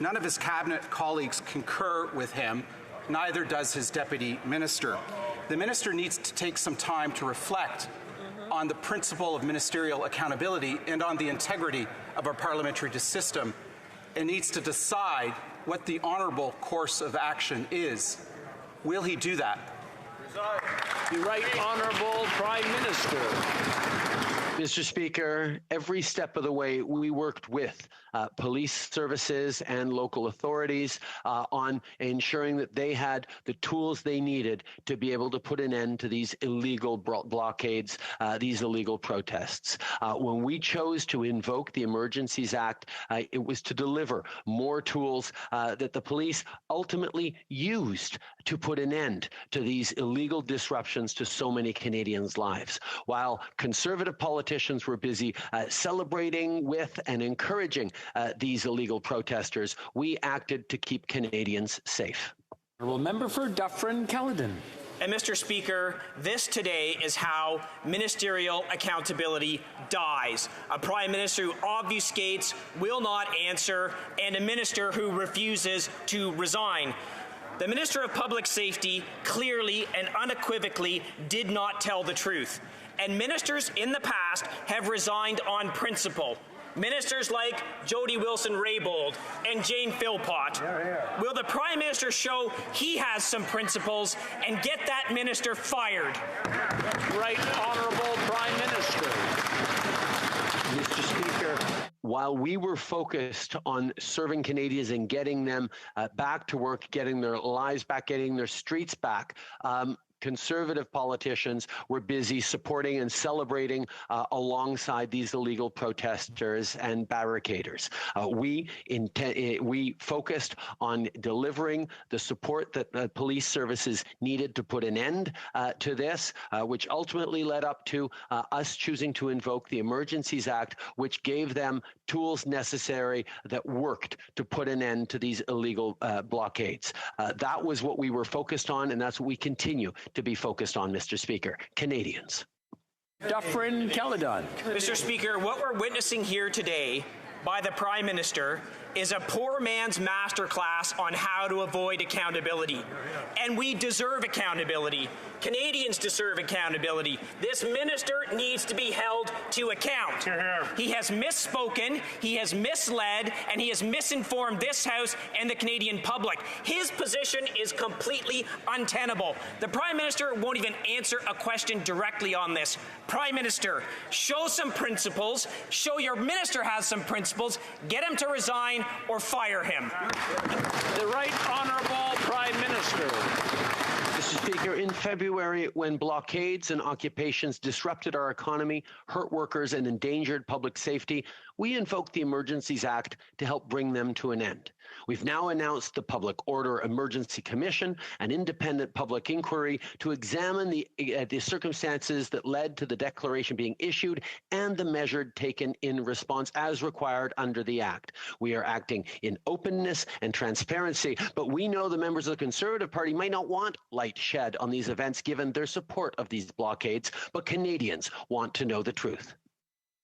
None of his cabinet colleagues concur with him, neither does his deputy minister. The minister needs to take some time to reflect on the principle of ministerial accountability and on the integrity of our parliamentary system, and needs to decide what the honourable course of action is. Will he do that? The Right Honourable Prime Minister. Mr. Speaker, every step of the way we worked with police services and local authorities on ensuring that they had the tools they needed to be able to put an end to these illegal blockades, these illegal protests. When we chose to invoke the Emergencies Act, it was to deliver more tools that the police ultimately used to put an end to these illegal disruptions to so many Canadians' lives. While Conservative politicians were busy celebrating with and encouraging these illegal protesters, we acted to keep Canadians safe. Honourable Member for Dufferin-Caledon. And Mr. Speaker, this today is how ministerial accountability dies. A Prime Minister who obfuscates, will not answer, and a minister who refuses to resign. The Minister of Public Safety clearly and unequivocally did not tell the truth. And ministers in the past have resigned on principle. Ministers like Jody Wilson-Raybould and Jane Philpott. Will the Prime Minister show he has some principles and get that minister fired? Right Honourable Prime Minister. Mr. Speaker, while we were focused on serving Canadians and getting them back to work, getting their lives back, getting their streets back, Conservative politicians were busy supporting and celebrating alongside these illegal protesters and barricaders. We focused on delivering the support that police services needed to put an end to this, which ultimately led up to us choosing to invoke the Emergencies Act, which gave them tools necessary that worked to put an end to these illegal blockades. That was what we were focused on, and that's what we continue to be focused on, Mr. Speaker. Canadians. Dufferin-Caledon. Mr. Speaker, what we're witnessing here today by the Prime Minister is a poor man's masterclass on how to avoid accountability. And we deserve accountability. Canadians deserve accountability. This minister needs to be held to account. He has misspoken, he has misled, and he has misinformed this House and the Canadian public. His position is completely untenable. The Prime Minister won't even answer a question directly on this. Prime Minister, show some principles, show your minister has some principles, get him to resign or fire him. The Right Honourable Prime Minister. Mr. Speaker, in February, when blockades and occupations disrupted our economy, hurt workers, and endangered public safety, we invoked the Emergencies Act to help bring them to an end. We've now announced the Public Order Emergency Commission, an independent public inquiry to examine the circumstances that led to the declaration being issued and the measure taken in response as required under the Act. We are acting in openness and transparency, but we know the members of the Conservative Party might not want light shed on these events given their support of these blockades, but Canadians want to know the truth.